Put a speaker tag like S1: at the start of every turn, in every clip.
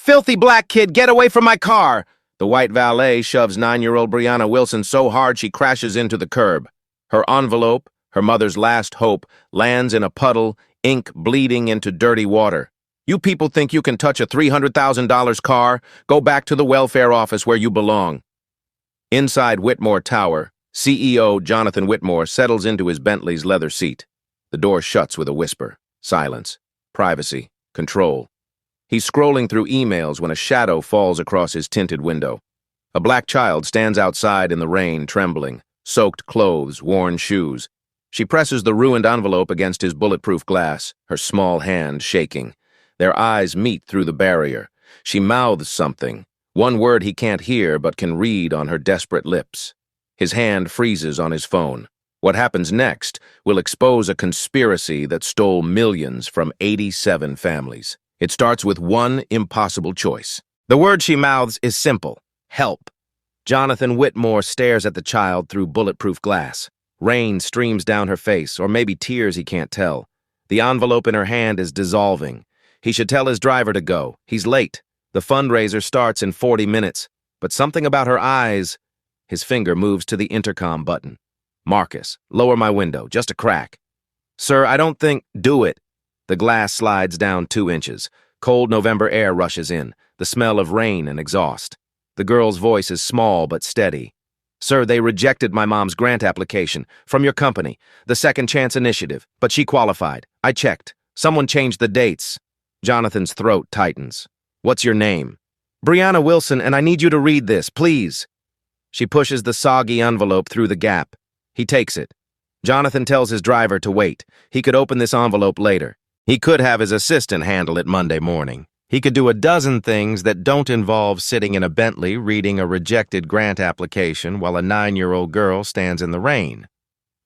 S1: filthy black kid, get away from my car! The white valet shoves 9-year-old Brianna Wilson so hard she crashes into the curb. Her envelope, her mother's last hope, lands in a puddle, ink bleeding into dirty water. You people think you can touch a $300,000 car? Go back to the welfare office where you belong. Inside Whitmore Tower, CEO Jonathan Whitmore settles into his Bentley's leather seat. The door shuts with a whisper. Silence. Privacy. Control. He's scrolling through emails when a shadow falls across his tinted window. A black child stands outside in the rain, trembling, soaked clothes, worn shoes. She presses the ruined envelope against his bulletproof glass, her small hand shaking. Their eyes meet through the barrier. She mouths something, one word he can't hear but can read on her desperate lips. His hand freezes on his phone. What happens next will expose a conspiracy that stole millions from 87 families. It starts with one impossible choice. The word she mouths is simple: help. Jonathan Whitmore stares at the child through bulletproof glass. Rain streams down her face, or maybe tears, he can't tell. The envelope in her hand is dissolving. He should tell his driver to go. He's late. The fundraiser starts in 40 minutes. But something about her eyes... His finger moves to the intercom button. Marcus, lower my window, just a crack. Sir, I don't think... Do it. The glass slides down 2 inches. Cold November air rushes in, the smell of rain and exhaust. The girl's voice is small but steady. Sir, they rejected my mom's grant application from your company, the Second Chance Initiative, but she qualified. I checked. Someone changed the dates. Jonathan's throat tightens. What's your name? Brianna Wilson, and I need you to read this, please. She pushes the soggy envelope through the gap. He takes it. Jonathan tells his driver to wait. He could open this envelope later. He could have his assistant handle it Monday morning. He could do a dozen things that don't involve sitting in a Bentley reading a rejected grant application while a 9-year-old girl stands in the rain.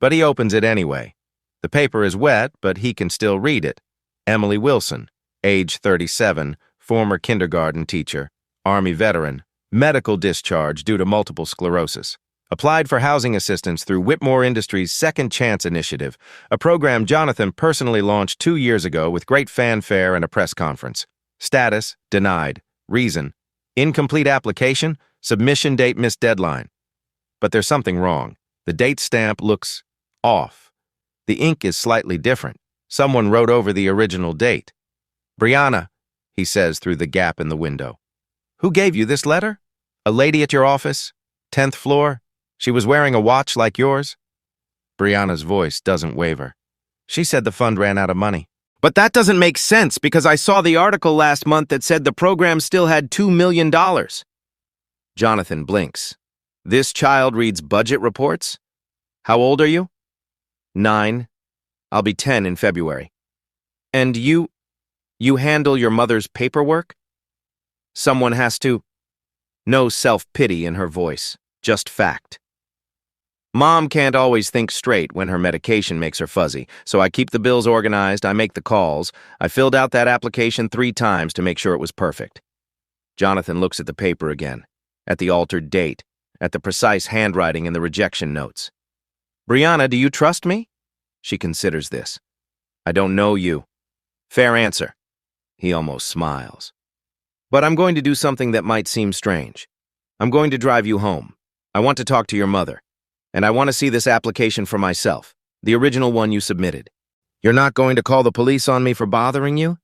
S1: But he opens it anyway. The paper is wet, but he can still read it. Emily Wilson, age 37, former kindergarten teacher, Army veteran, medical discharge due to multiple sclerosis. Applied for housing assistance through Whitmore Industries' Second Chance Initiative, a program Jonathan personally launched 2 years ago with great fanfare and a press conference. Status, denied. Reason, incomplete application, submission date missed deadline. But there's something wrong. The date stamp looks off. The ink is slightly different. Someone wrote over the original date. Brianna, he says through the gap in the window. Who gave you this letter? A lady at your office? 10th floor? She was wearing a watch like yours? Brianna's voice doesn't waver. She said the fund ran out of money. But that doesn't make sense because I saw the article last month that said the program still had $2 million. Jonathan blinks. This child reads budget reports? How old are you? 9. I'll be 10 in February. And you handle your mother's paperwork? Someone has to. No self-pity in her voice, just fact. Mom can't always think straight when her medication makes her fuzzy, so I keep the bills organized, I make the calls. I filled out that application 3 times to make sure it was perfect. Jonathan looks at the paper again, at the altered date, at the precise handwriting in the rejection notes. Brianna, do you trust me? She considers this. I don't know you. Fair answer. He almost smiles. But I'm going to do something that might seem strange. I'm going to drive you home. I want to talk to your mother. And I want to see this application for myself, the original one you submitted. You're not going to call the police on me for bothering you?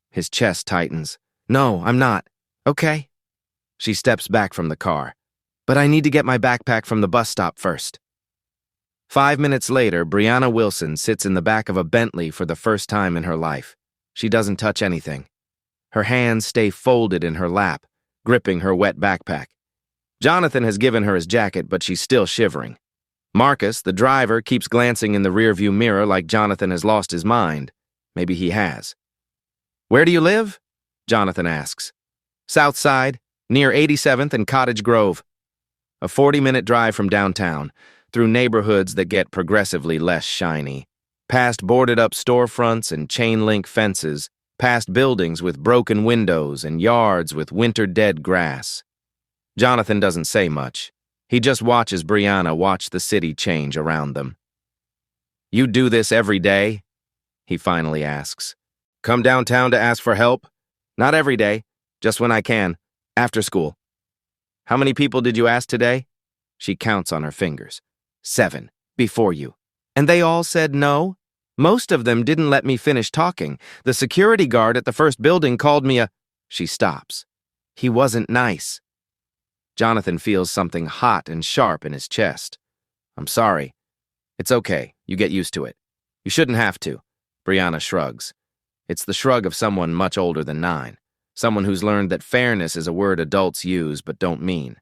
S1: His chest tightens. No, I'm not. Okay. She steps back from the car. But I need to get my backpack from the bus stop first. 5 minutes later, Brianna Wilson sits in the back of a Bentley for the first time in her life. She doesn't touch anything. Her hands stay folded in her lap, gripping her wet backpack. Jonathan has given her his jacket, but she's still shivering. Marcus, the driver, keeps glancing in the rearview mirror like Jonathan has lost his mind. Maybe he has. Where do you live? Jonathan asks. South Side, near 87th and Cottage Grove. A 40-minute drive from downtown, through neighborhoods that get progressively less shiny. Past boarded-up storefronts and chain-link fences, past buildings with broken windows and yards with winter-dead grass. Jonathan doesn't say much. He just watches Brianna watch the city change around them. You do this every day? He finally asks. Come downtown to ask for help? Not every day. Just when I can. After school. How many people did you ask today? She counts on her fingers. 7. Before you. And they all said no? Most of them didn't let me finish talking. The security guard at the first building called me a... She stops. He wasn't nice. Jonathan feels something hot and sharp in his chest. I'm sorry. It's okay. You get used to it. You shouldn't have to. Brianna shrugs. It's the shrug of someone much older than 9. Someone who's learned that fairness is a word adults use but don't mean.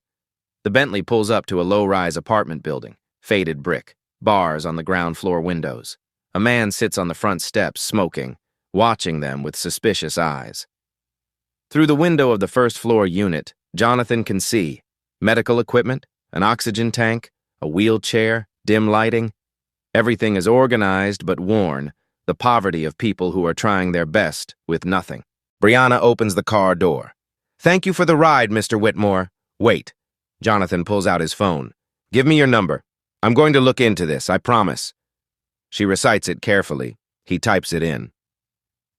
S1: The Bentley pulls up to a low-rise apartment building, faded brick, bars on the ground floor windows. A man sits on the front steps smoking, watching them with suspicious eyes. Through the window of the first-floor unit, Jonathan can see medical equipment, an oxygen tank, a wheelchair, dim lighting. Everything is organized but worn, the poverty of people who are trying their best with nothing. Brianna opens the car door. Thank you for the ride, Mr. Whitmore. Wait. Jonathan pulls out his phone. Give me your number. I'm going to look into this, I promise. She recites it carefully. He types it in.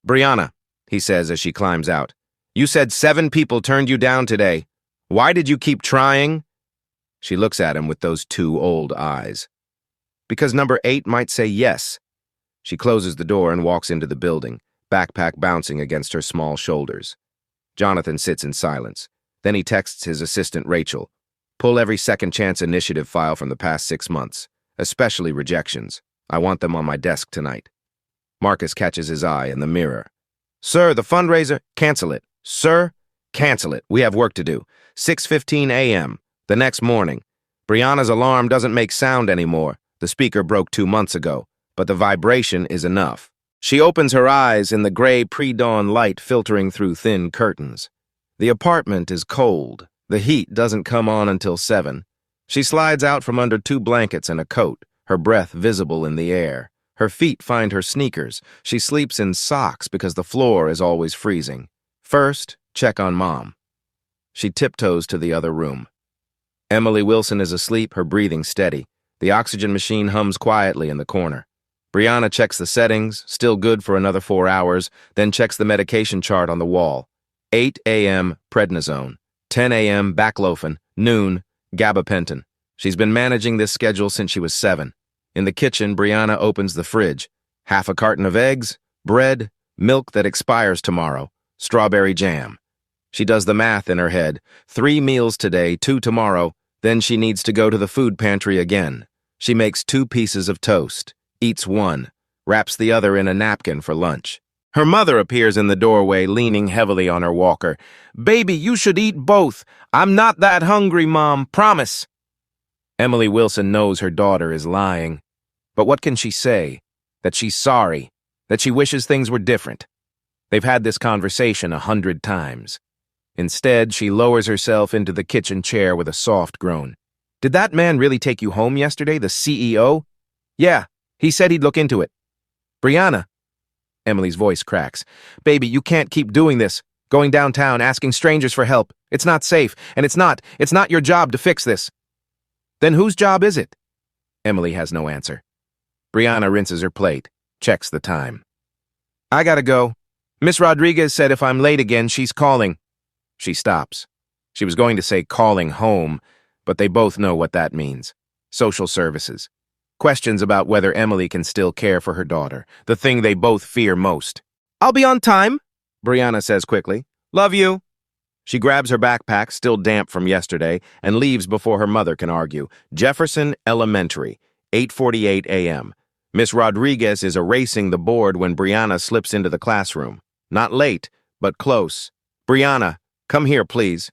S1: Brianna, he says as she climbs out, you said 7 people turned you down today. Why did you keep trying? She looks at him with those 2 old eyes. Because number 8 might say yes. She closes the door and walks into the building, backpack bouncing against her small shoulders. Jonathan sits in silence. Then he texts his assistant Rachel. Pull every second chance initiative file from the past 6 months, especially rejections. I want them on my desk tonight. Marcus catches his eye in the mirror. Sir, the fundraiser, cancel it. Sir, cancel it. We have work to do. 6:15 a.m. The next morning. Brianna's alarm doesn't make sound anymore. The speaker broke 2 months ago, but the vibration is enough. She opens her eyes in the gray pre-dawn light filtering through thin curtains. The apartment is cold. The heat doesn't come on until 7. She slides out from under 2 blankets and a coat, her breath visible in the air. Her feet find her sneakers. She sleeps in socks because the floor is always freezing. First, check on Mom. She tiptoes to the other room. Emily Wilson is asleep, her breathing steady. The oxygen machine hums quietly in the corner. Brianna checks the settings, still good for another 4 hours, then checks the medication chart on the wall. 8 a.m. prednisone, 10 a.m. baclofen, noon, gabapentin. She's been managing this schedule since she was 7. In the kitchen, Brianna opens the fridge. Half a carton of eggs, bread, milk that expires tomorrow, strawberry jam. She does the math in her head. 3 meals today, 2 tomorrow, then she needs to go to the food pantry again. She makes 2 pieces of toast. Eats 1, wraps the other in a napkin for lunch. Her mother appears in the doorway, leaning heavily on her walker. Baby, you should eat both. I'm not that hungry, Mom, promise. Emily Wilson knows her daughter is lying. But what can she say? That she's sorry, that she wishes things were different. They've had this conversation 100 times. Instead, she lowers herself into the kitchen chair with a soft groan. Did that man really take you home yesterday, the CEO? Yeah. He said he'd look into it. Brianna. Emily's voice cracks. Baby, you can't keep doing this. Going downtown, asking strangers for help. It's not safe, and it's not your job to fix this. Then whose job is it? Emily has no answer. Brianna rinses her plate, checks the time. I gotta go. Miss Rodriguez said if I'm late again, she's calling. She stops. She was going to say calling home, but they both know what that means. Social services. Questions about whether Emily can still care for her daughter, the thing they both fear most. I'll be on time, Brianna says quickly. Love you. She grabs her backpack, still damp from yesterday, and leaves before her mother can argue. Jefferson Elementary, 8:48 a.m. Miss Rodriguez is erasing the board when Brianna slips into the classroom. Not late, but close. Brianna, come here, please.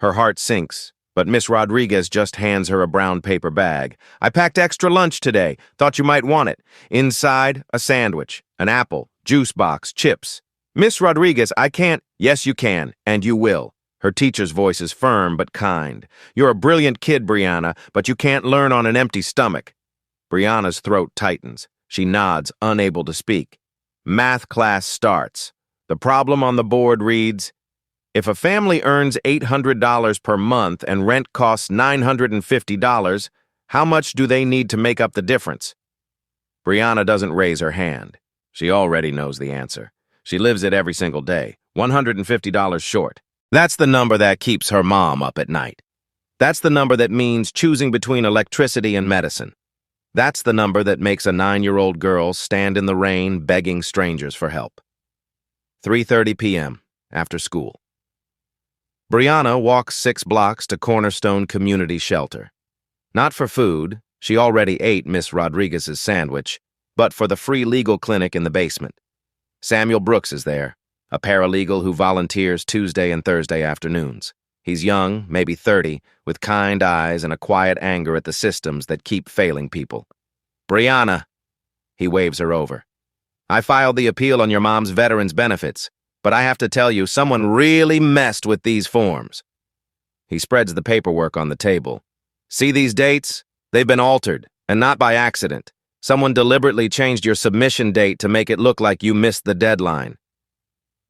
S1: Her heart sinks. But Miss Rodriguez just hands her a brown paper bag. I packed extra lunch today. Thought you might want it. Inside, a sandwich, an apple, juice box, chips. Miss Rodriguez, I can't. Yes, you can, and you will. Her teacher's voice is firm but kind. You're a brilliant kid, Brianna, but you can't learn on an empty stomach. Brianna's throat tightens. She nods, unable to speak. Math class starts. The problem on the board reads, if a family earns $800 per month and rent costs $950, how much do they need to make up the difference? Brianna doesn't raise her hand. She already knows the answer. She lives it every single day, $150 short. That's the number that keeps her mom up at night. That's the number that means choosing between electricity and medicine. That's the number that makes a 9-year-old girl stand in the rain begging strangers for help. 3:30 p.m. after school. Brianna walks 6 blocks to Cornerstone Community Shelter. Not for food, she already ate Miss Rodriguez's sandwich, but for the free legal clinic in the basement. Samuel Brooks is there, a paralegal who volunteers Tuesday and Thursday afternoons. He's young, maybe 30, with kind eyes and a quiet anger at the systems that keep failing people. Brianna, he waves her over. I filed the appeal on your mom's veterans benefits, but I have to tell you, someone really messed with these forms. He spreads the paperwork on the table. See these dates? They've been altered, and not by accident. Someone deliberately changed your submission date to make it look like you missed the deadline.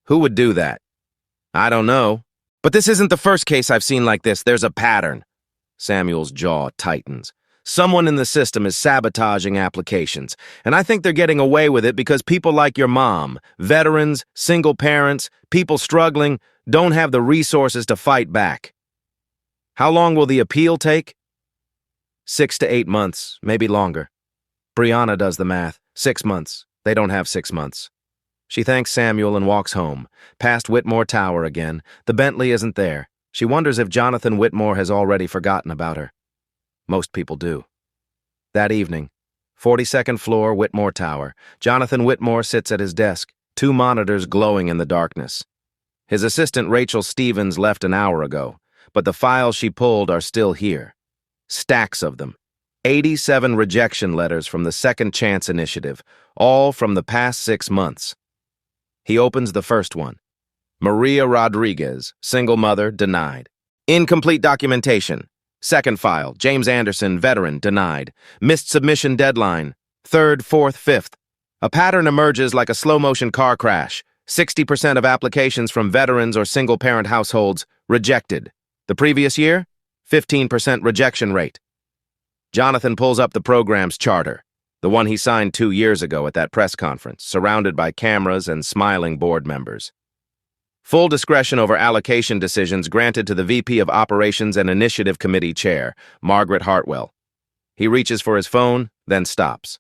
S1: Who would do that? I don't know. But this isn't the first case I've seen like this. There's a pattern. Samuel's jaw tightens. Someone in the system is sabotaging applications, and I think they're getting away with it because people like your mom, veterans, single parents, people struggling, don't have the resources to fight back. How long will the appeal take? 6 to 8 months, maybe longer. Brianna does the math. 6 months. They don't have 6 months. She thanks Samuel and walks home, past Whitmore Tower again. The Bentley isn't there. She wonders if Jonathan Whitmore has already forgotten about her. Most people do. That evening, 42nd floor, Whitmore Tower. Jonathan Whitmore sits at his desk, 2 monitors glowing in the darkness. His assistant Rachel Stevens left an hour ago, but the files she pulled are still here. Stacks of them. 87 rejection letters from the Second Chance Initiative, all from the past 6 months. He opens the first one. Maria Rodriguez, single mother, denied. Incomplete documentation. Second file, James Anderson, veteran, denied. Missed submission deadline. 3rd, 4th, 5th. A pattern emerges like a slow-motion car crash. 60% of applications from veterans or single-parent households rejected. The previous year, 15% rejection rate. Jonathan pulls up the program's charter, the one he signed 2 years ago at that press conference, surrounded by cameras and smiling board members. Full discretion over allocation decisions granted to the VP of Operations and Initiative Committee Chair, Margaret Hartwell. He reaches for his phone, then stops.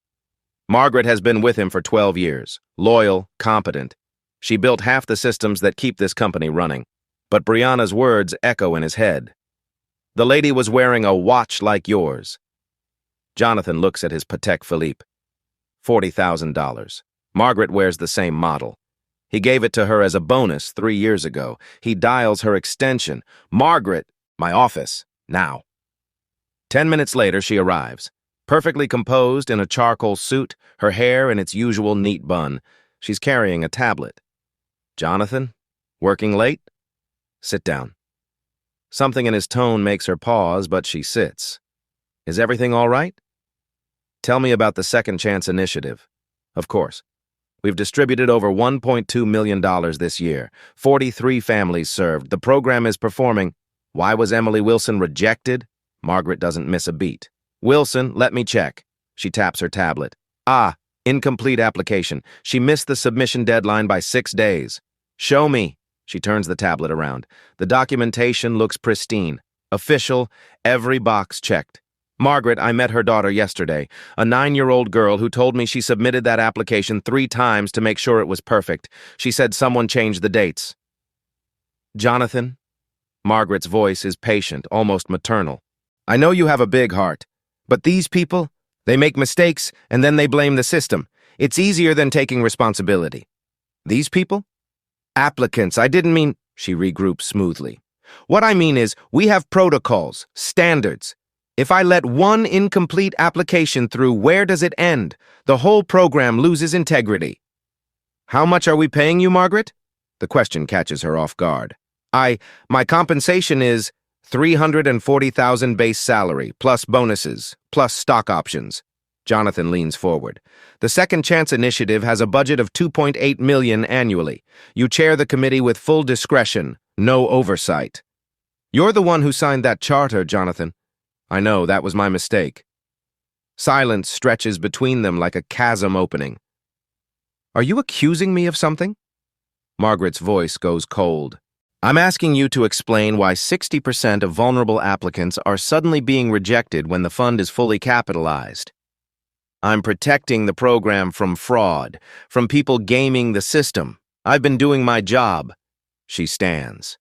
S1: Margaret has been with him for 12 years, loyal, competent. She built half the systems that keep this company running. But Brianna's words echo in his head. The lady was wearing a watch like yours. Jonathan looks at his Patek Philippe. $40,000. Margaret wears the same model. He gave it to her as a bonus 3 years ago. He dials her extension. Margaret, my office, now. 10 minutes later, she arrives. Perfectly composed in a charcoal suit, her hair in its usual neat bun. She's carrying a tablet. Jonathan? Working late? Sit down. Something in his tone makes her pause, but she sits. Is everything all right? Tell me about the Second Chance Initiative. Of course. We've distributed over $1.2 million this year. 43 families served. The program is performing. Why was Emily Wilson rejected? Margaret doesn't miss a beat. Wilson, let me check. She taps her tablet. Incomplete application. She missed the submission deadline by 6 days. Show me. She turns the tablet around. The documentation looks pristine. Official, every box checked. Margaret, I met her daughter yesterday, a 9-year-old girl who told me she submitted that application 3 times to make sure it was perfect. She said someone changed the dates. Jonathan? Margaret's voice is patient, almost maternal. I know you have a big heart, but these people, they make mistakes and then they blame the system. It's easier than taking responsibility. These people? Applicants, I didn't mean... She regroups smoothly. What I mean is, we have protocols, standards. If I let one incomplete application through, where does it end? The whole program loses integrity. How much are we paying you, Margaret? The question catches her off guard. My compensation is $340,000 base salary, plus bonuses, plus stock options. Jonathan leans forward. The Second Chance Initiative has a budget of $2.8 million annually. You chair the committee with full discretion, no oversight. You're the one who signed that charter, Jonathan. I know, that was my mistake. Silence stretches between them like a chasm opening. Are you accusing me of something? Margaret's voice goes cold. I'm asking you to explain why 60% of vulnerable applicants are suddenly being rejected when the fund is fully capitalized. I'm protecting the program from fraud, from people gaming the system. I've been doing my job. She stands.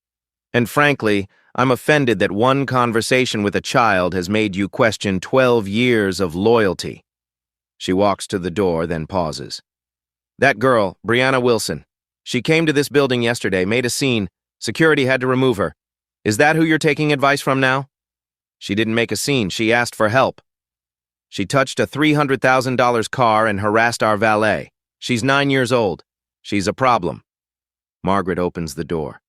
S1: And frankly, I'm offended that one conversation with a child has made you question 12 years of loyalty. She walks to the door, then pauses. That girl, Brianna Wilson, she came to this building yesterday, made a scene. Security had to remove her. Is that who you're taking advice from now? She didn't make a scene. She asked for help. She touched a $300,000 car and harassed our valet. She's 9 years old. She's a problem. Margaret opens the door.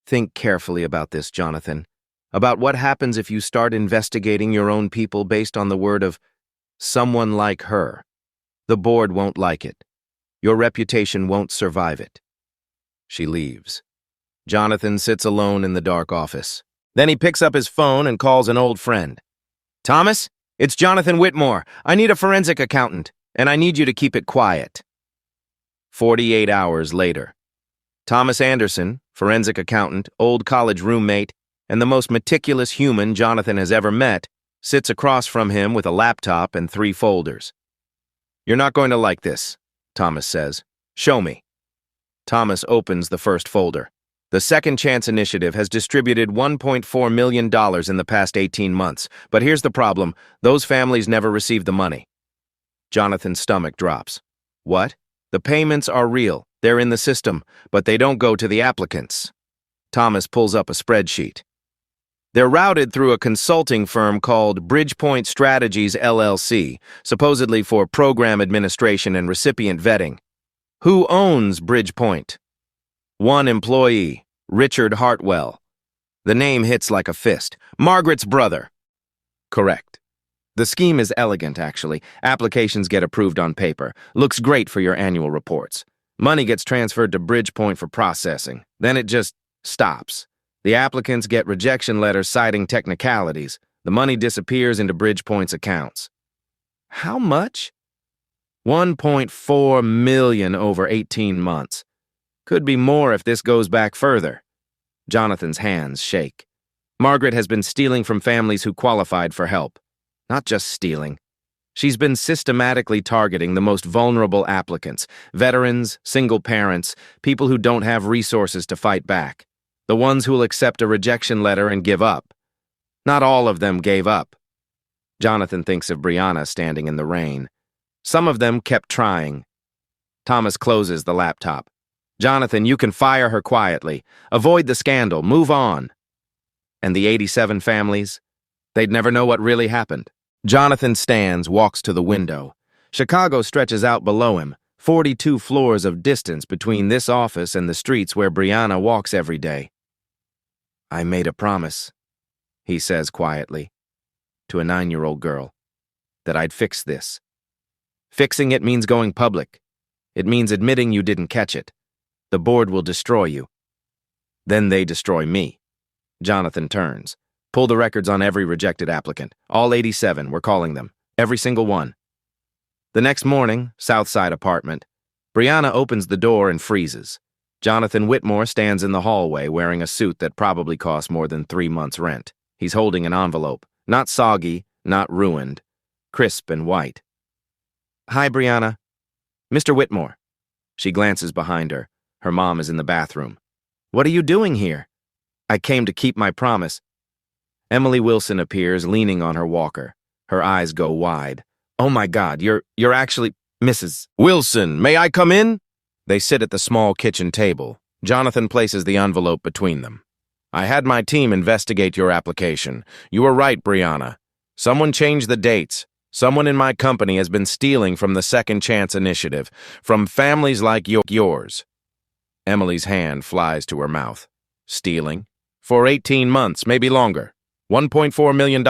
S1: Think carefully about this, Jonathan. About what happens if you start investigating your own people based on the word of someone like her. The board won't like it. Your reputation won't survive it. She leaves. Jonathan sits alone in the dark office. Then he picks up his phone and calls an old friend. Thomas, it's Jonathan Whitmore. I need a forensic accountant, and I need you to keep it quiet. 48 hours later. Thomas Anderson, forensic accountant, old college roommate, and the most meticulous human Jonathan has ever met, sits across from him with a laptop and 3 folders. You're not going to like this, Thomas says. Show me. Thomas opens the first folder. The Second Chance Initiative has distributed $1.4 million in the past 18 months, but here's the problem. Those families never received the money. Jonathan's stomach drops. What? The payments are real. They're in the system, but they don't go to the applicants. Thomas pulls up a spreadsheet. They're routed through a consulting firm called Bridgepoint Strategies, LLC, supposedly for program administration and recipient vetting. Who owns Bridgepoint? One employee, Richard Hartwell. The name hits like a fist. Margaret's brother. Correct. The scheme is elegant, actually. Applications get approved on paper. Looks great for your annual reports. Money gets transferred to Bridgepoint for processing. Then it just stops. The applicants get rejection letters citing technicalities. The money disappears into Bridgepoint's accounts. How much? $1.4 million over 18 months. Could be more if this goes back further. Jonathan's hands shake. Margaret has been stealing from families who qualified for help. Not just stealing. She's been systematically targeting the most vulnerable applicants, veterans, single parents, people who don't have resources to fight back, the ones who'll accept a rejection letter and give up. Not all of them gave up. Jonathan thinks of Brianna standing in the rain. Some of them kept trying. Thomas closes the laptop. Jonathan, you can fire her quietly. Avoid the scandal. Move on. And the 87 families? They'd never know what really happened. Jonathan stands, walks to the window. Chicago stretches out below him, 42 floors of distance between this office and the streets where Brianna walks every day. I made a promise, he says quietly, to a 9-year-old girl, that I'd fix this. Fixing it means going public. It means admitting you didn't catch it. The board will destroy you. Then they destroy me. Jonathan turns. Pull the records on every rejected applicant. All 87, we're calling them. Every single one. The next morning, Southside apartment. Brianna opens the door and freezes. Jonathan Whitmore stands in the hallway wearing a suit that probably cost more than 3 months' rent. He's holding an envelope. Not soggy, not ruined. Crisp and white. Hi, Brianna. Mr. Whitmore. She glances behind her. Her mom is in the bathroom. What are you doing here? I came to keep my promise. Emily Wilson appears, leaning on her walker. Her eyes go wide. Oh my God, you're actually Mrs. Wilson, may I come in? They sit at the small kitchen table. Jonathan places the envelope between them. I had my team investigate your application. You were right, Brianna. Someone changed the dates. Someone in my company has been stealing from the Second Chance Initiative, from families like yours. Emily's hand flies to her mouth. Stealing? For 18 months, maybe longer. $1.4 million.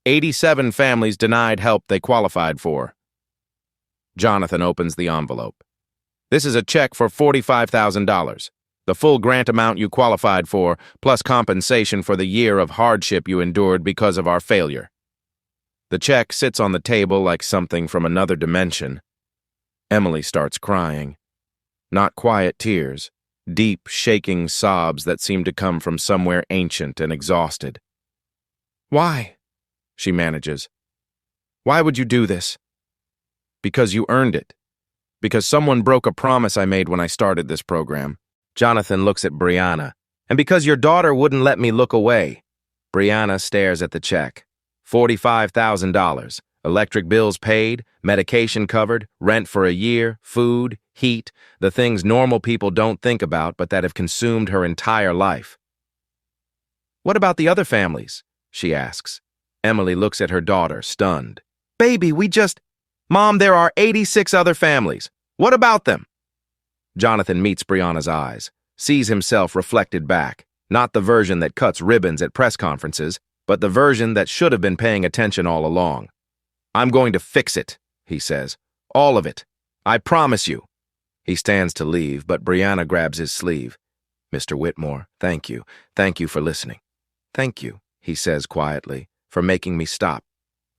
S1: 87 families denied help they qualified for. Jonathan opens the envelope. This is a check for $45,000. The full grant amount you qualified for, plus compensation for the year of hardship you endured because of our failure. The check sits on the table like something from another dimension. Emily starts crying. Not quiet tears, deep, shaking sobs that seem to come from somewhere ancient and exhausted. "Why?" she manages. "Why would you do this?" "Because you earned it. Because someone broke a promise I made when I started this program." Jonathan looks at Brianna. "And because your daughter wouldn't let me look away." Brianna stares at the check. $45,000. Electric bills paid, medication covered, rent for a year, food, heat, the things normal people don't think about but that have consumed her entire life. "What about the other families?" she asks. Emily looks at her daughter, stunned. "Baby, Mom, there are 86 other families. What about them?" Jonathan meets Brianna's eyes, sees himself reflected back, not the version that cuts ribbons at press conferences, but the version that should have been paying attention all along. "I'm going to fix it," he says. "All of it. I promise you." He stands to leave, but Brianna grabs his sleeve. "Mr. Whitmore, thank you. Thank you for listening." "Thank you," he says quietly, "for making me stop."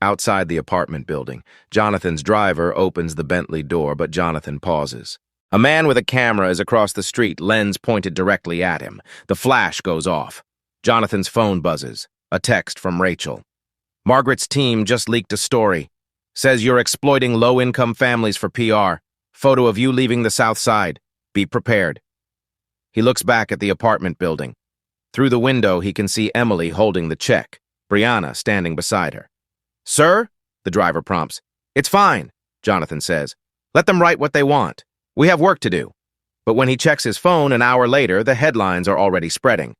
S1: Outside the apartment building, Jonathan's driver opens the Bentley door, but Jonathan pauses. A man with a camera is across the street, lens pointed directly at him. The flash goes off. Jonathan's phone buzzes. A text from Rachel. "Margaret's team just leaked a story. Says you're exploiting low-income families for PR. Photo of you leaving the South Side. Be prepared." He looks back at the apartment building. Through the window, he can see Emily holding the check, Brianna standing beside her. "Sir?" the driver prompts. "It's fine," Jonathan says. "Let them write what they want. We have work to do." But when he checks his phone an hour later, the headlines are already spreading.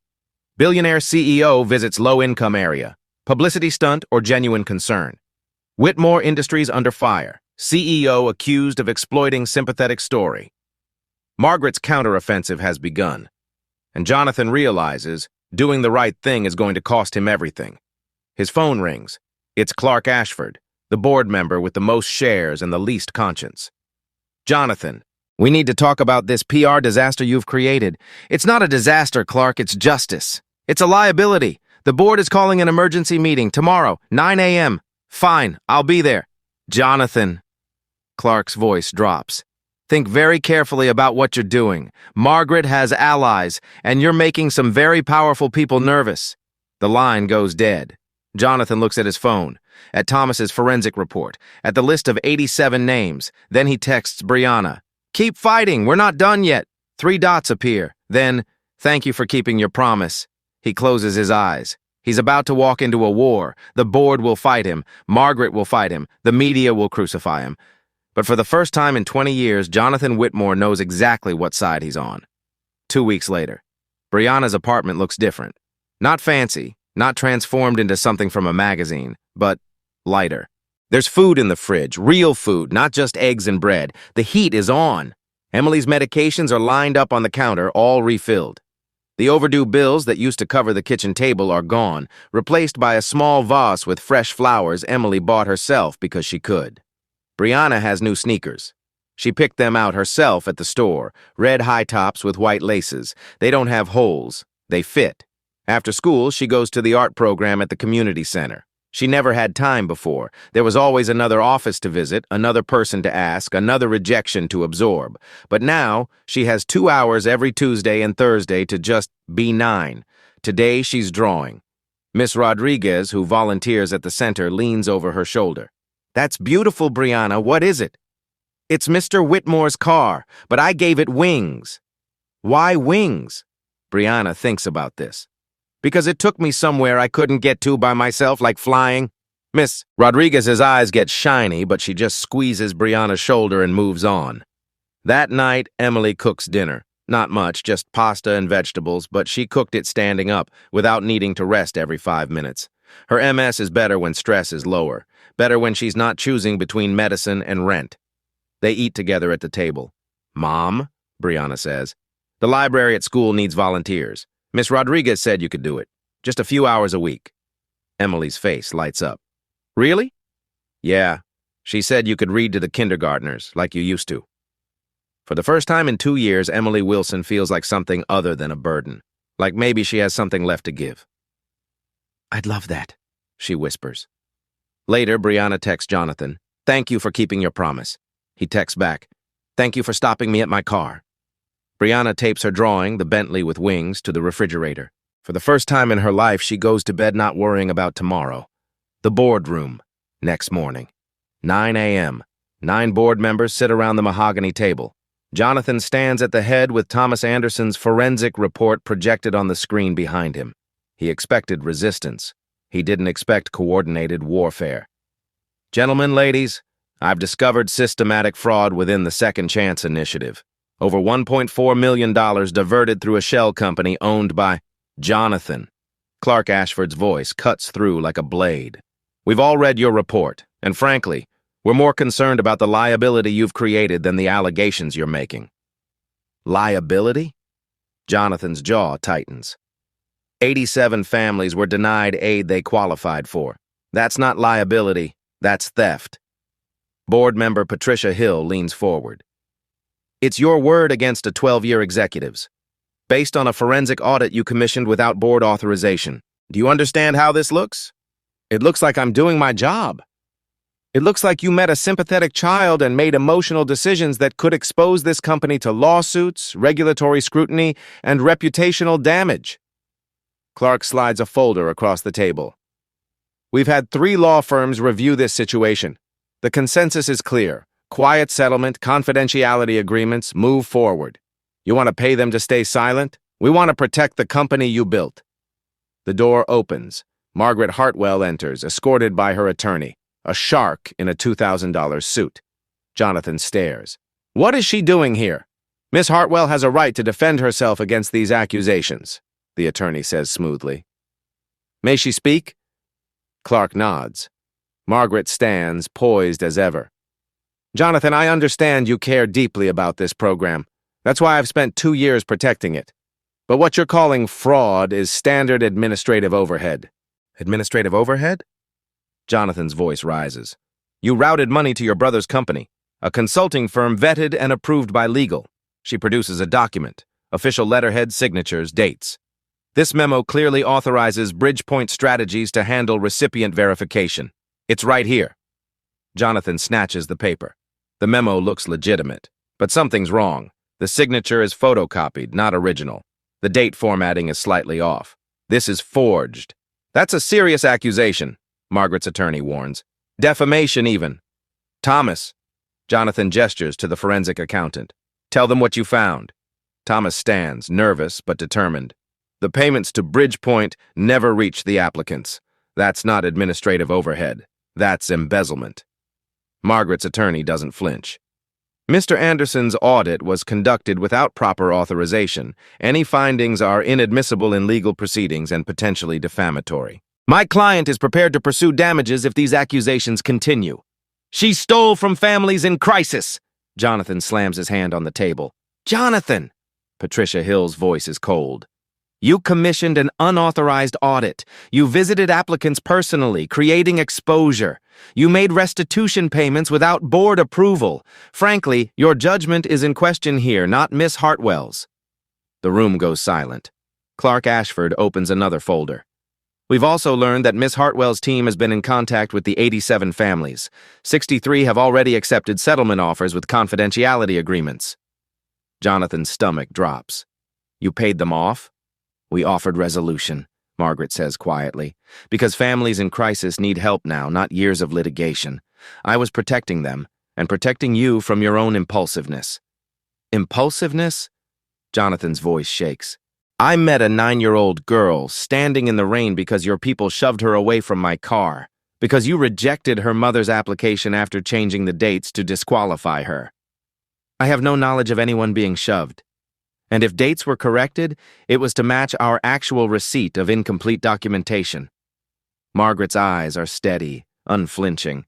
S1: "Billionaire CEO visits low-income area. Publicity stunt or genuine concern. Whitmore Industries under fire. CEO accused of exploiting sympathetic story." Margaret's counteroffensive has begun. And Jonathan realizes doing the right thing is going to cost him everything. His phone rings. It's Clark Ashford, the board member with the most shares and the least conscience. "Jonathan, we need to talk about this PR disaster you've created. It's not a disaster, Clark, it's justice. It's a liability. The board is calling an emergency meeting tomorrow, 9 a.m. Fine, I'll be there." "Jonathan." Clark's voice drops. "Think very carefully about what you're doing. Margaret has allies, and you're making some very powerful people nervous." The line goes dead. Jonathan looks at his phone, at Thomas's forensic report, at the list of 87 names. Then he texts Brianna. "Keep fighting, we're not done yet." 3 dots appear. Then, "Thank you for keeping your promise." He closes his eyes. He's about to walk into a war. The board will fight him. Margaret will fight him. The media will crucify him. But for the first time in 20 years, Jonathan Whitmore knows exactly what side he's on. 2 weeks later, Brianna's apartment looks different. Not fancy. Not transformed into something from a magazine, but lighter. There's food in the fridge, real food, not just eggs and bread. The heat is on. Emily's medications are lined up on the counter, all refilled. The overdue bills that used to cover the kitchen table are gone, replaced by a small vase with fresh flowers Emily bought herself because she could. Brianna has new sneakers. She picked them out herself at the store, red high tops with white laces. They don't have holes. They fit. After school, she goes to the art program at the community center. She never had time before. There was always another office to visit, another person to ask, another rejection to absorb. But now, she has 2 hours every Tuesday and Thursday to just be 9. Today, she's drawing. Miss Rodriguez, who volunteers at the center, leans over her shoulder. "That's beautiful, Brianna. What is it?" "It's Mr. Whitmore's car, but I gave it wings." "Why wings?" Brianna thinks about this. "Because it took me somewhere I couldn't get to by myself, like flying." Miss Rodriguez's eyes get shiny, but she just squeezes Brianna's shoulder and moves on. That night, Emily cooks dinner. Not much, just pasta and vegetables, but she cooked it standing up, without needing to rest every 5 minutes. Her MS is better when stress is lower, better when she's not choosing between medicine and rent. They eat together at the table. "Mom," Brianna says, "the library at school needs volunteers. Miss Rodriguez said you could do it. Just a few hours a week." Emily's face lights up. "Really?" "Yeah. She said you could read to the kindergartners, like you used to." For the first time in 2 years, Emily Wilson feels like something other than a burden. Like maybe she has something left to give. "I'd love that," she whispers. Later, Brianna texts Jonathan, "Thank you for keeping your promise." He texts back, "Thank you for stopping me at my car." Brianna tapes her drawing, the Bentley with wings, to the refrigerator. For the first time in her life, she goes to bed not worrying about tomorrow. The boardroom. Next morning. 9 a.m. 9 board members sit around the mahogany table. Jonathan stands at the head with Thomas Anderson's forensic report projected on the screen behind him. He expected resistance. He didn't expect coordinated warfare. Gentlemen, ladies, I've discovered systematic fraud within the Second Chance Initiative. Over $1.4 million diverted through a shell company owned by Jonathan. Clark Ashford's voice cuts through like a blade. We've all read your report, and frankly, we're more concerned about the liability you've created than the allegations you're making. Liability? Jonathan's jaw tightens. 87 families were denied aid they qualified for. That's not liability, that's theft. Board member Patricia Hill leans forward. It's your word against a 12-year executive's, based on a forensic audit you commissioned without board authorization. Do you understand how this looks? It looks like I'm doing my job. It looks like you met a sympathetic child and made emotional decisions that could expose this company to lawsuits, regulatory scrutiny, and reputational damage. Clark slides a folder across the table. We've had 3 law firms review this situation. The consensus is clear. Quiet settlement, confidentiality agreements, move forward. You want to pay them to stay silent? We want to protect the company you built. The door opens. Margaret Hartwell enters, escorted by her attorney, a shark in a $2,000 suit. Jonathan stares. What is she doing here? Miss Hartwell has a right to defend herself against these accusations, the attorney says smoothly. May she speak? Clark nods. Margaret stands, poised as ever. Jonathan, I understand you care deeply about this program. That's why I've spent 2 years protecting it. But what you're calling fraud is standard administrative overhead. Administrative overhead? Jonathan's voice rises. You routed money to your brother's company, a consulting firm vetted and approved by legal. She produces a document, official letterhead, signatures, dates. This memo clearly authorizes Bridgepoint Strategies to handle recipient verification. It's right here. Jonathan snatches the paper. The memo looks legitimate, but something's wrong. The signature is photocopied, not original. The date formatting is slightly off. This is forged. That's a serious accusation, Margaret's attorney warns. Defamation, even. Thomas. Jonathan gestures to the forensic accountant. Tell them what you found. Thomas stands, nervous but determined. The payments to Bridgepoint never reach the applicants. That's not administrative overhead. That's embezzlement. Margaret's attorney doesn't flinch. Mr. Anderson's audit was conducted without proper authorization. Any findings are inadmissible in legal proceedings and potentially defamatory. My client is prepared to pursue damages if these accusations continue. She stole from families in crisis. Jonathan slams his hand on the table. Jonathan! Patricia Hill's voice is cold. You commissioned an unauthorized audit. You visited applicants personally, creating exposure. You made restitution payments without board approval. Frankly, your judgment is in question here, not Miss Hartwell's. The room goes silent. Clark Ashford opens another folder. We've also learned that Miss Hartwell's team has been in contact with the 87 families. 63 have already accepted settlement offers with confidentiality agreements. Jonathan's stomach drops. You paid them off? We offered resolution, Margaret says quietly, because families in crisis need help now, not years of litigation. I was protecting them, and protecting you from your own impulsiveness. Impulsiveness? Jonathan's voice shakes. I met a 9-year-old girl standing in the rain because your people shoved her away from my car, because you rejected her mother's application after changing the dates to disqualify her. I have no knowledge of anyone being shoved. And if dates were corrected, it was to match our actual receipt of incomplete documentation. Margaret's eyes are steady, unflinching.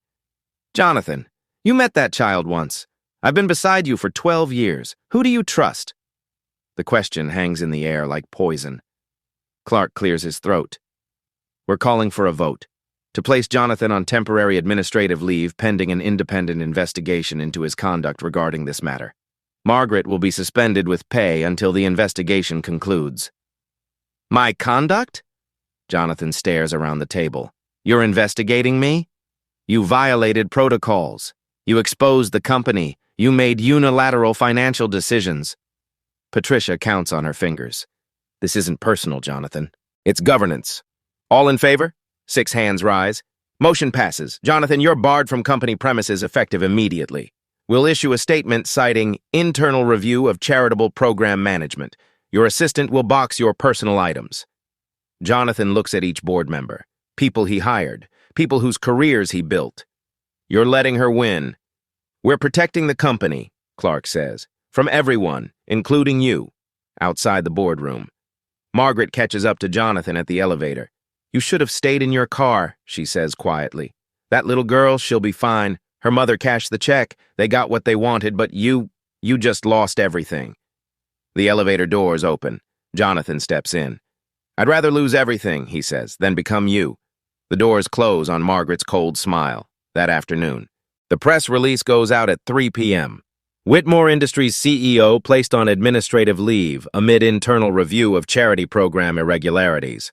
S1: Jonathan, you met that child once. I've been beside you for 12 years. Who do you trust? The question hangs in the air like poison. Clark clears his throat. We're calling for a vote to place Jonathan on temporary administrative leave pending an independent investigation into his conduct regarding this matter. Margaret will be suspended with pay until the investigation concludes. My conduct? Jonathan stares around the table. You're investigating me? You violated protocols. You exposed the company. You made unilateral financial decisions. Patricia counts on her fingers. This isn't personal, Jonathan. It's governance. All in favor? 6 hands rise. Motion passes. Jonathan, you're barred from company premises effective immediately. We'll issue a statement citing internal review of charitable program management. Your assistant will box your personal items. Jonathan looks at each board member. People he hired. People whose careers he built. You're letting her win. We're protecting the company, Clark says, from everyone, including you. Outside the boardroom, Margaret catches up to Jonathan at the elevator. You should have stayed in your car, she says quietly. That little girl, she'll be fine. Her mother cashed the check. They got what they wanted, but you just lost everything. The elevator doors open. Jonathan steps in. I'd rather lose everything, he says, than become you. The doors close on Margaret's cold smile. That afternoon, the press release goes out at 3 p.m. Whitmore Industries CEO placed on administrative leave amid internal review of charity program irregularities.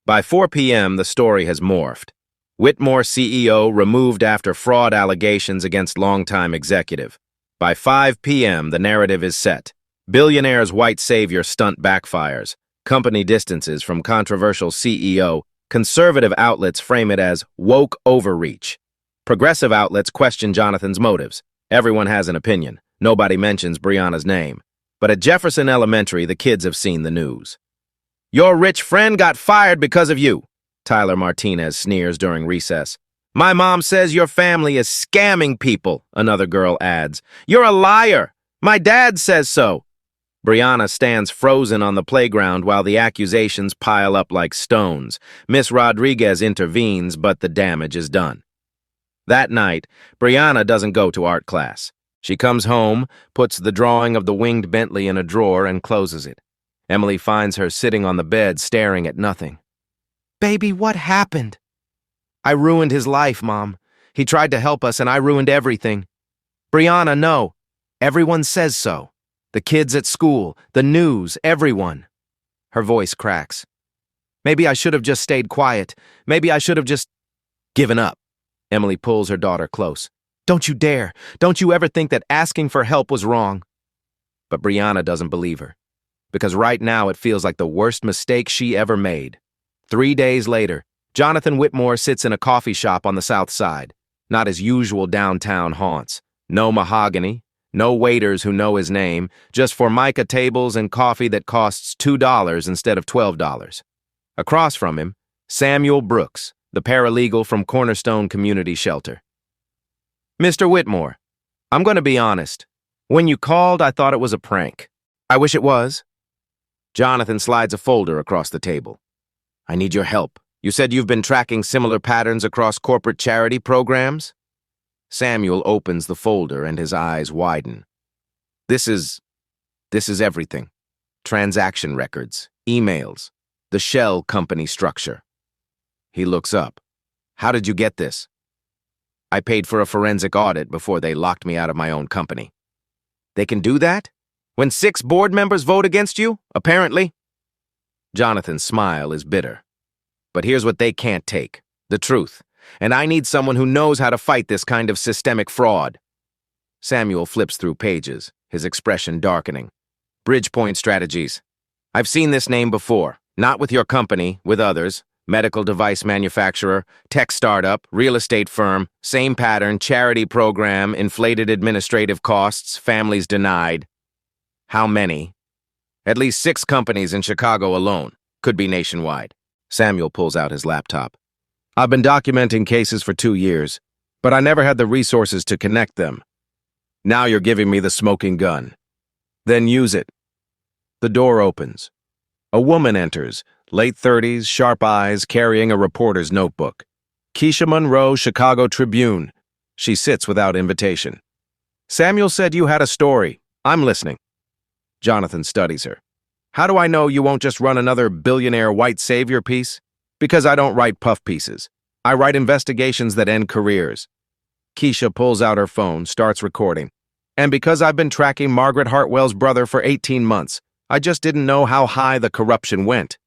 S1: By 4 p.m., the story has morphed. Whitmore CEO removed after fraud allegations against longtime executive. By 5 p.m., the narrative is set. Billionaire's white savior stunt backfires. Company distances from controversial CEO. Conservative outlets frame it as woke overreach. Progressive outlets question Jonathan's motives. Everyone has an opinion. Nobody mentions Brianna's name. But at Jefferson Elementary, the kids have seen the news. Your rich friend got fired because of you, Tyler Martinez sneers during recess. My mom says your family is scamming people, another girl adds. You're a liar. My dad says so. Brianna stands frozen on the playground while the accusations pile up like stones. Miss Rodriguez intervenes, but the damage is done. That night, Brianna doesn't go to art class. She comes home, puts the drawing of the winged Bentley in a drawer, and closes it. Emily finds her sitting on the bed, staring at nothing. Baby, what happened? I ruined his life, Mom. He tried to help us, and I ruined everything. Brianna, no. Everyone says so. The kids at school, the news, everyone. Her voice cracks. Maybe I should have just stayed quiet. Maybe I should have just given up. Emily pulls her daughter close. Don't you dare. Don't you ever think that asking for help was wrong. But Brianna doesn't believe her. Because right now it feels like the worst mistake she ever made. 3 days later, Jonathan Whitmore sits in a coffee shop on the south side. Not his usual downtown haunts. No mahogany. No waiters who know his name, just Formica tables and coffee that costs $2 instead of $12. Across from him, Samuel Brooks, the paralegal from Cornerstone Community Shelter. Mr. Whitmore, I'm going to be honest. When you called, I thought it was a prank. I wish it was. Jonathan slides a folder across the table. I need your help. You said you've been tracking similar patterns across corporate charity programs? Samuel opens the folder and his eyes widen. This is everything. Transaction records, emails, the shell company structure. He looks up. How did you get this? I paid for a forensic audit before they locked me out of my own company. They can do that? When 6 board members vote against you, apparently? Jonathan's smile is bitter. But here's what they can't take, the truth. And I need someone who knows how to fight this kind of systemic fraud. Samuel flips through pages, his expression darkening. Bridgepoint Strategies. I've seen this name before, not with your company, with others. Medical device manufacturer, tech startup, real estate firm, same pattern, charity program, inflated administrative costs, families denied. How many? At least 6 companies in Chicago alone. Could be nationwide. Samuel pulls out his laptop. I've been documenting cases for 2 years, but I never had the resources to connect them. Now you're giving me the smoking gun. Then use it. The door opens. A woman enters, late 30s, sharp eyes, carrying a reporter's notebook. Keisha Monroe, Chicago Tribune. She sits without invitation. Samuel said you had a story. I'm listening. Jonathan studies her. How do I know you won't just run another billionaire white savior piece? Because I don't write puff pieces. I write investigations that end careers. Keisha pulls out her phone, starts recording. And because I've been tracking Margaret Hartwell's brother for 18 months, I just didn't know how high the corruption went.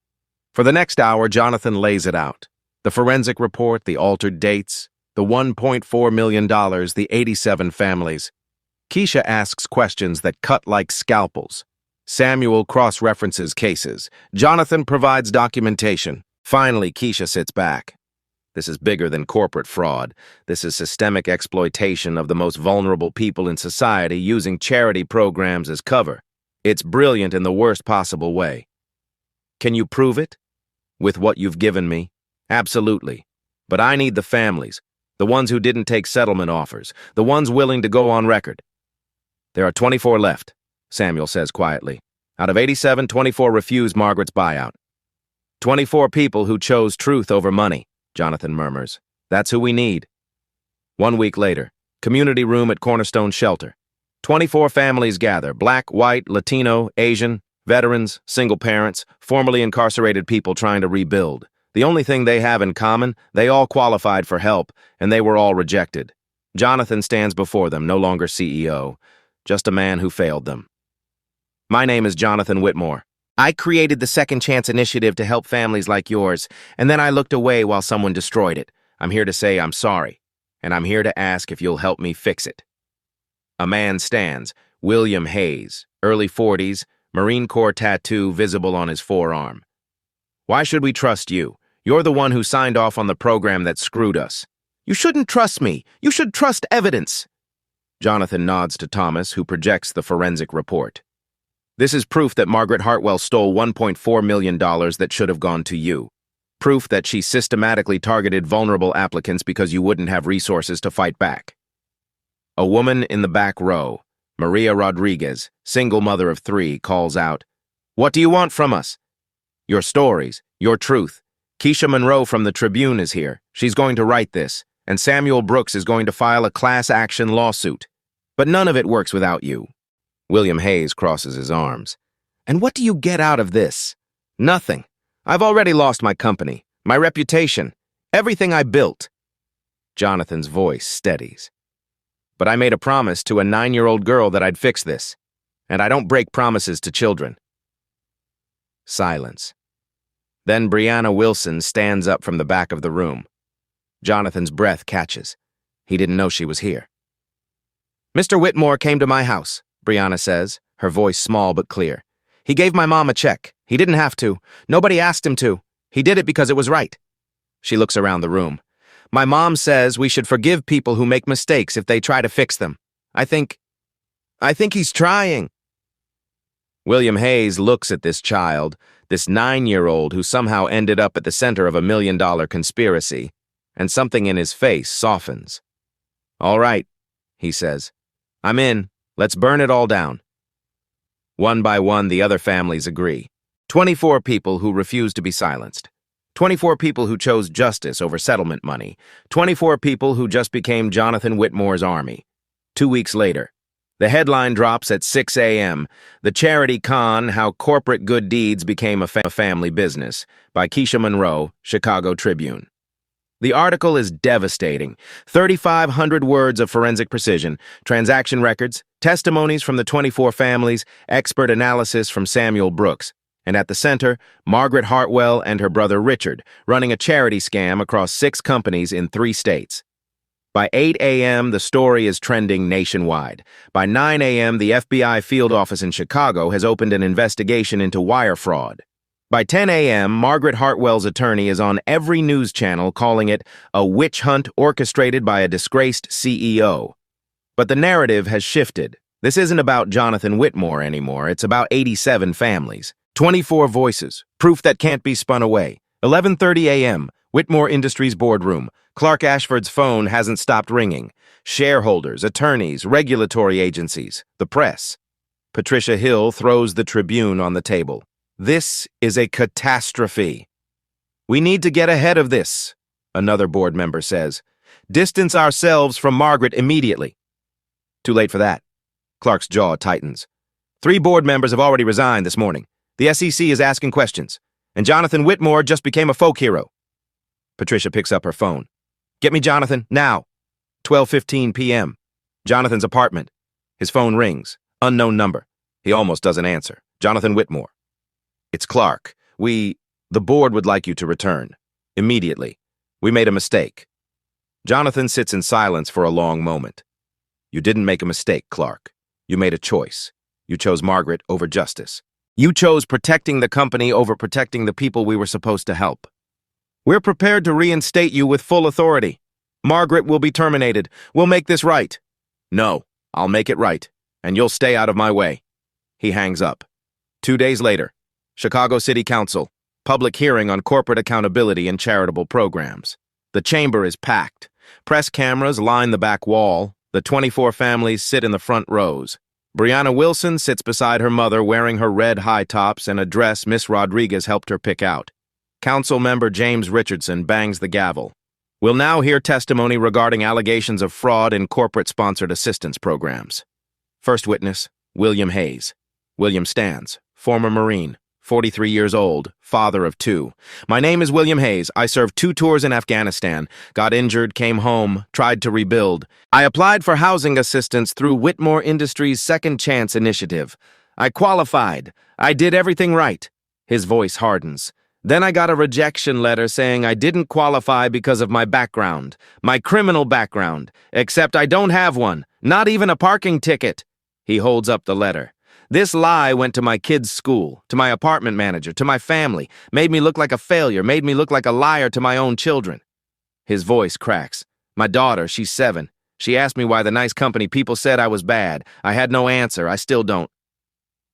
S1: For the next hour, Jonathan lays it out. The forensic report, the altered dates, the $1.4 million, the 87 families. Keisha asks questions that cut like scalpels. Samuel cross-references cases. Jonathan provides documentation. Finally, Keisha sits back. This is bigger than corporate fraud. This is systemic exploitation of the most vulnerable people in society using charity programs as cover. It's brilliant in the worst possible way. Can you prove it? With what you've given me? Absolutely. But I need the families, the ones who didn't take settlement offers, the ones willing to go on record. There are 24 left, Samuel says quietly. Out of 87, 24 refused Margaret's buyout. 24 people who chose truth over money, Jonathan murmurs. That's who we need. 1 week later, community room at Cornerstone Shelter. 24 families gather, black, white, Latino, Asian, veterans, single parents, formerly incarcerated people trying to rebuild. The only thing they have in common, they all qualified for help, and they were all rejected. Jonathan stands before them, no longer CEO, just a man who failed them. My name is Jonathan Whitmore. I created the Second Chance Initiative to help families like yours, and then I looked away while someone destroyed it. I'm here to say I'm sorry, and I'm here to ask if you'll help me fix it. A man stands, William Hayes, early 40s, Marine Corps tattoo visible on his forearm. Why should we trust you? You're the one who signed off on the program that screwed us. You shouldn't trust me. You should trust evidence. Jonathan nods to Thomas, who projects the forensic report. This is proof that Margaret Hartwell stole $1.4 million that should have gone to you. Proof that she systematically targeted vulnerable applicants because you wouldn't have resources to fight back. A woman in the back row, Maria Rodriguez, single mother of 3, calls out, "What do you want from us?" "Your stories, your truth. Keisha Monroe from the Tribune is here. She's going to write this, and Samuel Brooks is going to file a class action lawsuit. But none of it works without you." William Hayes crosses his arms. "And what do you get out of this?" "Nothing. I've already lost my company, my reputation, everything I built." Jonathan's voice steadies. "But I made a promise to a 9-year-old girl that I'd fix this, and I don't break promises to children." Silence. Then Brianna Wilson stands up from the back of the room. Jonathan's breath catches. He didn't know she was here. "Mr. Whitmore came to my house," Brianna says, her voice small but clear. "He gave my mom a check. He didn't have to. Nobody asked him to. He did it because it was right." She looks around the room. "My mom says we should forgive people who make mistakes if they try to fix them. I think he's trying." William Hayes looks at this child, this 9-year-old who somehow ended up at the center of $1 million conspiracy, and something in his face softens. "All right," he says. "I'm in. Let's burn it all down." One by one, the other families agree. 24 people who refuse to be silenced. 24 people who chose justice over settlement money. 24 people who just became Jonathan Whitmore's army. 2 weeks later, the headline drops at 6 a.m. The Charity Con, How Corporate Good Deeds Became a Family Business, by Keisha Monroe, Chicago Tribune. The article is devastating. 3,500 words of forensic precision, transaction records, testimonies from the 24 families, expert analysis from Samuel Brooks. And at the center, Margaret Hartwell and her brother Richard, running a charity scam across 6 companies in 3 states. By 8 a.m., the story is trending nationwide. By 9 a.m., the FBI field office in Chicago has opened an investigation into wire fraud. By 10 a.m., Margaret Hartwell's attorney is on every news channel calling it a witch hunt orchestrated by a disgraced CEO. But the narrative has shifted. This isn't about Jonathan Whitmore anymore. It's about 87 families. 24 voices, proof that can't be spun away. 11:30 a.m., Whitmore Industries boardroom. Clark Ashford's phone hasn't stopped ringing. Shareholders, attorneys, regulatory agencies, the press. Patricia Hill throws the Tribune on the table. "This is a catastrophe. We need to get ahead of this," another board member says. "Distance ourselves from Margaret immediately." Too late for that. Clark's jaw tightens. 3 board members have already resigned this morning. The SEC is asking questions, and Jonathan Whitmore just became a folk hero. Patricia picks up her phone. "Get me Jonathan, now." 12:15 p.m. Jonathan's apartment. His phone rings. Unknown number. He almost doesn't answer. Jonathan Whitmore. "It's Clark. The board would like you to return. Immediately. We made a mistake." Jonathan sits in silence for a long moment. You didn't make a mistake, Clark. You made a choice. You chose Margaret over justice. You chose protecting the company over protecting the people we were supposed to help. We're prepared to reinstate you with full authority. Margaret will be terminated. We'll make this right. No, I'll make it right, and you'll stay out of my way. He hangs up. 2 days later, Chicago City Council, public hearing on corporate accountability and charitable programs. The chamber is packed. Press cameras line the back wall. The 24 families sit in the front rows. Brianna Wilson sits beside her mother wearing her red high tops and a dress Miss Rodriguez helped her pick out. Council member James Richardson bangs the gavel. We'll now hear testimony regarding allegations of fraud in corporate-sponsored assistance programs. First witness, William Hayes. William stands, former Marine, 43 years old, father of 2. My name is William Hayes. I served 2 tours in Afghanistan, got injured, came home, tried to rebuild. I applied for housing assistance through Whitmore Industries' Second Chance initiative. I qualified. I did everything right. His voice hardens. Then I got a rejection letter saying I didn't qualify because of my background, my criminal background, except I don't have one, not even a parking ticket. He holds up the letter. This lie went to my kids' school, to my apartment manager, to my family, made me look like a failure, made me look like a liar to my own children. His voice cracks. My daughter, she's 7. She asked me why the nice company people said I was bad. I had no answer. I still don't.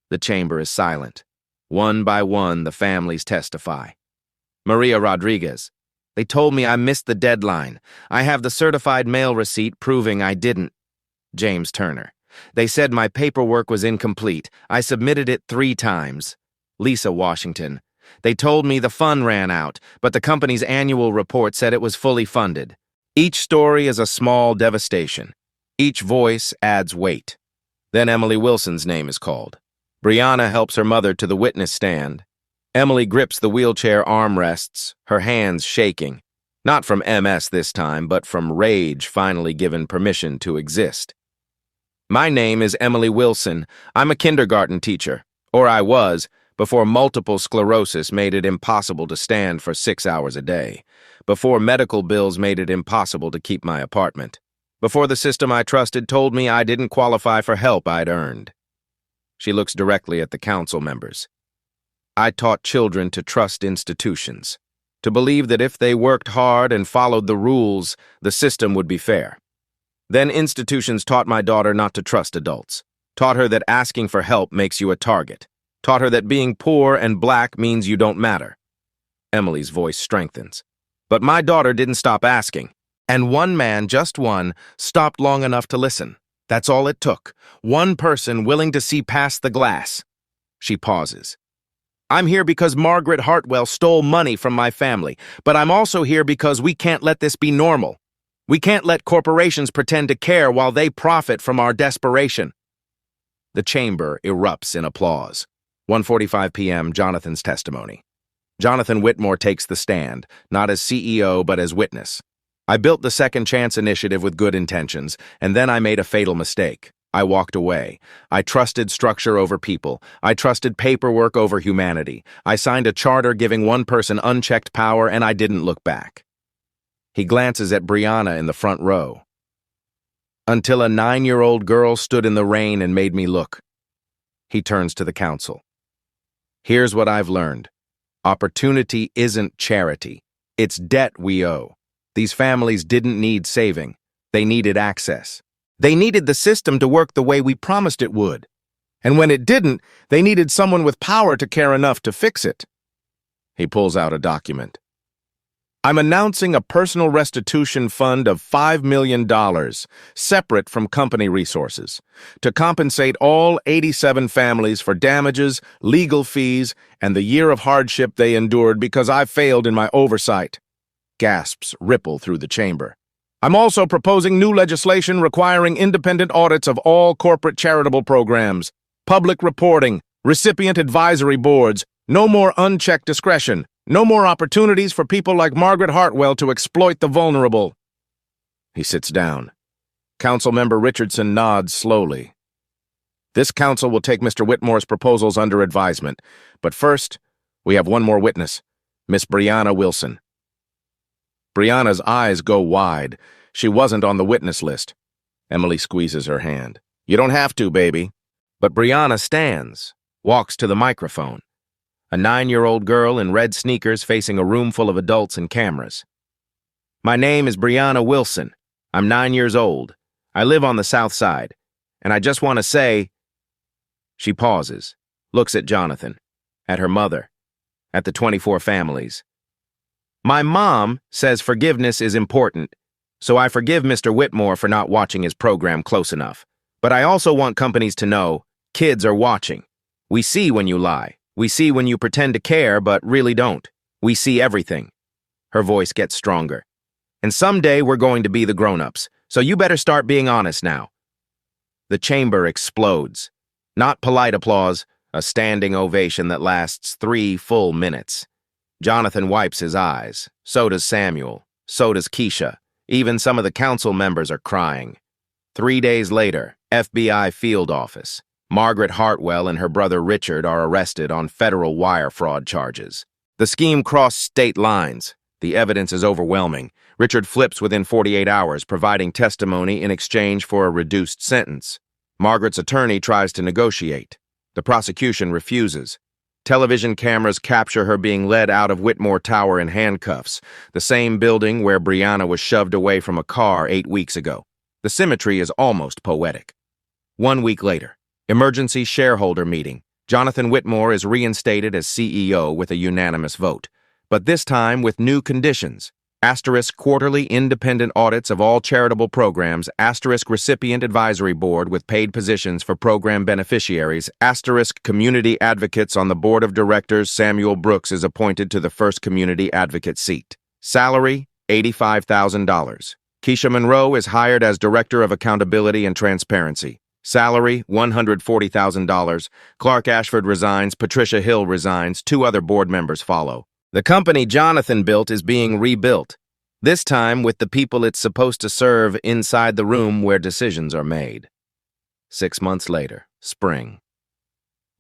S1: The chamber is silent. One by one, the families testify. Maria Rodriguez. They told me I missed the deadline. I have the certified mail receipt proving I didn't. James Turner. They said my paperwork was incomplete. I submitted it 3 times. Lisa Washington. They told me the fund ran out, but the company's annual report said it was fully funded. Each story is a small devastation. Each voice adds weight. Then Emily Wilson's name is called. Brianna helps her mother to the witness stand. Emily grips the wheelchair armrests, her hands shaking. Not from MS this time, but from rage finally given permission to exist. My name is Emily Wilson. I'm a kindergarten teacher, or I was, before multiple sclerosis made it impossible to stand for 6 hours a day, before medical bills made it impossible to keep my apartment, before the system I trusted told me I didn't qualify for help I'd earned. She looks directly at the council members. I taught children to trust institutions, to believe that if they worked hard and followed the rules, the system would be fair. Then institutions taught my daughter not to trust adults, taught her that asking for help makes you a target, taught her that being poor and black means you don't matter. Emily's voice strengthens. But my daughter didn't stop asking, and one man, just one, stopped long enough to listen. That's all it took. One person willing to see past the glass. She pauses. I'm here because Margaret Hartwell stole money from my family, but I'm also here because we can't let this be normal. We can't let corporations pretend to care while they profit from our desperation. The chamber erupts in applause. 1:45 p.m., Jonathan's testimony. Jonathan Whitmore takes the stand, not as CEO but as witness. I built the Second Chance initiative with good intentions, and then I made a fatal mistake. I walked away. I trusted structure over people. I trusted paperwork over humanity. I signed a charter giving one person unchecked power, and I didn't look back. He glances at Brianna in the front row. Until a 9-year-old girl stood in the rain and made me look. He turns to the council. Here's what I've learned. Opportunity isn't charity. It's debt we owe. These families didn't need saving. They needed access. They needed the system to work the way we promised it would. And when it didn't, they needed someone with power to care enough to fix it. He pulls out a document. I'm announcing a personal restitution fund of $5 million, separate from company resources, to compensate all 87 families for damages, legal fees, and the year of hardship they endured because I failed in my oversight. Gasps ripple through the chamber. I'm also proposing new legislation requiring independent audits of all corporate charitable programs, public reporting, recipient advisory boards, no more unchecked discretion, no more opportunities for people like Margaret Hartwell to exploit the vulnerable. He sits down. Councilmember Richardson nods slowly. This council will take Mr. Whitmore's proposals under advisement, but first, we have one more witness, Miss Brianna Wilson. Brianna's eyes go wide. She wasn't on the witness list. Emily squeezes her hand. You don't have to, baby. But Brianna stands, walks to the microphone. A 9-year-old girl in red sneakers facing a room full of adults and cameras. My name is Brianna Wilson. I'm 9 years old. I live on the South Side. And I just want to say... She pauses, looks at Jonathan, at her mother, at the 24 families. My mom says forgiveness is important, so I forgive Mr. Whitmore for not watching his program close enough. But I also want companies to know kids are watching. We see when you lie. We see when you pretend to care but really don't. We see everything. Her voice gets stronger. And someday we're going to be the grown-ups, so you better start being honest now. The chamber explodes. Not polite applause, a standing ovation that lasts 3 full minutes. Jonathan wipes his eyes. So does Samuel. So does Keisha. Even some of the council members are crying. 3 days later, FBI field office. Margaret Hartwell and her brother Richard are arrested on federal wire fraud charges. The scheme crossed state lines. The evidence is overwhelming. Richard flips within 48 hours, providing testimony in exchange for a reduced sentence. Margaret's attorney tries to negotiate. The prosecution refuses. Television cameras capture her being led out of Whitmore Tower in handcuffs, the same building where Brianna was shoved away from a car 8 weeks ago. The symmetry is almost poetic. 1 week later, emergency shareholder meeting. Jonathan Whitmore is reinstated as CEO with a unanimous vote, but this time with new conditions. Asterisk quarterly independent audits of all charitable programs, asterisk recipient advisory board with paid positions for program beneficiaries, asterisk community advocates on the board of directors. Samuel Brooks is appointed to the first community advocate seat. Salary, $85,000. Keisha Monroe is hired as Director of Accountability and Transparency. Salary, $140,000. Clark Ashford resigns, Patricia Hill resigns, 2 other board members follow. The company Jonathan built is being rebuilt, this time with the people it's supposed to serve inside the room where decisions are made. 6 months later, spring.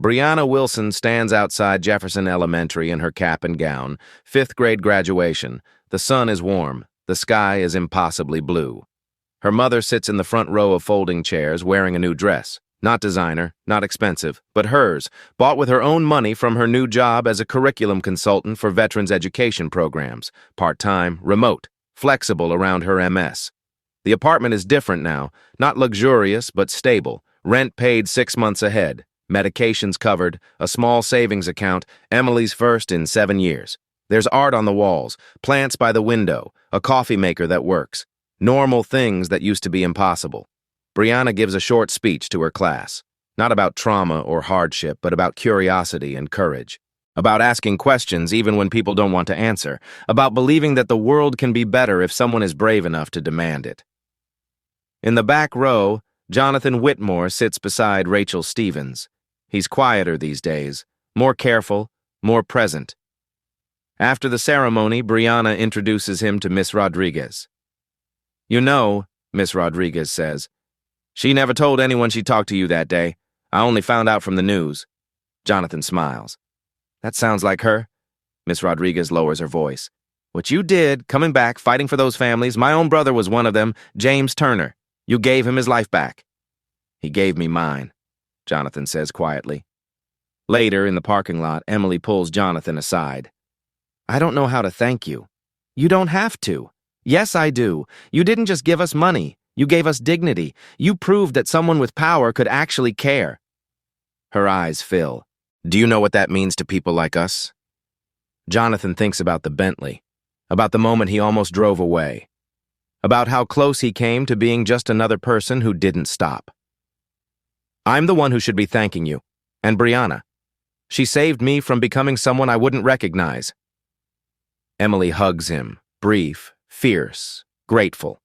S1: Brianna Wilson stands outside Jefferson Elementary in her cap and gown, 5th grade graduation. The sun is warm, the sky is impossibly blue. Her mother sits in the front row of folding chairs wearing a new dress. Not designer, not expensive, but hers, bought with her own money from her new job as a curriculum consultant for veterans education programs, part-time, remote, flexible around her MS. The apartment is different now, not luxurious but stable, rent paid 6 months ahead, medications covered, a small savings account, Emily's first in 7 years. There's art on the walls, plants by the window, a coffee maker that works, normal things that used to be impossible. Brianna gives a short speech to her class, not about trauma or hardship, but about curiosity and courage, about asking questions even when people don't want to answer, about believing that the world can be better if someone is brave enough to demand it. In the back row, Jonathan Whitmore sits beside Rachel Stevens. He's quieter these days, more careful, more present. After the ceremony, Brianna introduces him to Miss Rodriguez. You know, Miss Rodriguez says, she never told anyone she talked to you that day. I only found out from the news. Jonathan smiles. That sounds like her. Miss Rodriguez lowers her voice. What you did, coming back, fighting for those families, my own brother was one of them, James Turner. You gave him his life back. He gave me mine, Jonathan says quietly. Later, in the parking lot, Emily pulls Jonathan aside. I don't know how to thank you. You don't have to. Yes, I do. You didn't just give us money. You gave us dignity. You proved that someone with power could actually care. Her eyes fill. Do you know what that means to people like us? Jonathan thinks about the Bentley, about the moment he almost drove away, about how close he came to being just another person who didn't stop. I'm the one who should be thanking you, and Brianna. She saved me from becoming someone I wouldn't recognize. Emily hugs him, brief, fierce, grateful.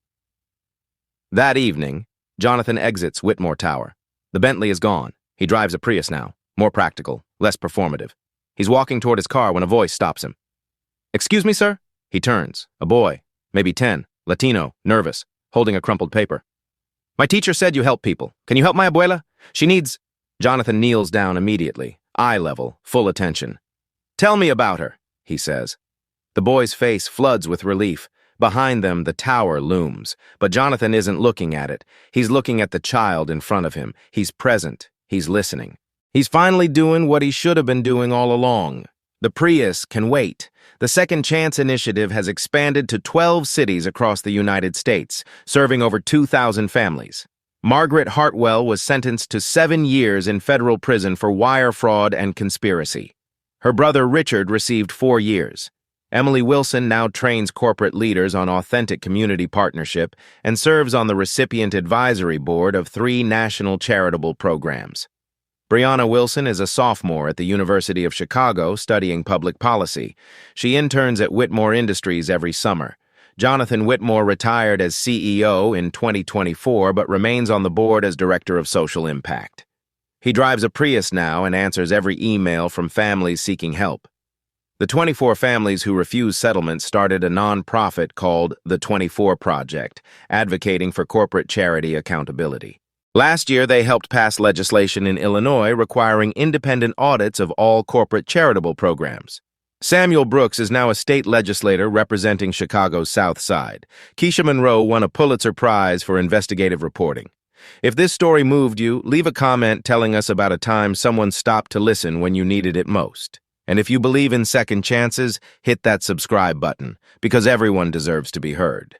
S1: That evening, Jonathan exits Whitmore Tower. The Bentley is gone. He drives a Prius now, more practical, less performative. He's walking toward his car when a voice stops him. Excuse me, sir? He turns. A boy, maybe 10, Latino, nervous, holding a crumpled paper. My teacher said you help people. Can you help my abuela? She needs... Jonathan kneels down immediately, eye level, full attention. Tell me about her, he says. The boy's face floods with relief. Behind them, the tower looms, but Jonathan isn't looking at it. He's looking at the child in front of him. He's present. He's listening. He's finally doing what he should have been doing all along. The Prius can wait. The Second Chance Initiative has expanded to 12 cities across the United States, serving over 2,000 families. Margaret Hartwell was sentenced to 7 years in federal prison for wire fraud and conspiracy. Her brother Richard received 4 years. Emily Wilson now trains corporate leaders on authentic community partnership and serves on the recipient advisory board of 3 national charitable programs. Brianna Wilson is a sophomore at the University of Chicago studying public policy. She interns at Whitmore Industries every summer. Jonathan Whitmore retired as CEO in 2024 but remains on the board as Director of Social Impact. He drives a Prius now and answers every email from families seeking help. The 24 families who refuse settlement started a nonprofit called the 24 Project, advocating for corporate charity accountability. Last year, they helped pass legislation in Illinois requiring independent audits of all corporate charitable programs. Samuel Brooks is now a state legislator representing Chicago's South Side. Keisha Monroe won a Pulitzer Prize for investigative reporting. If this story moved you, leave a comment telling us about a time someone stopped to listen when you needed it most. And if you believe in second chances, hit that subscribe button, because everyone deserves to be heard.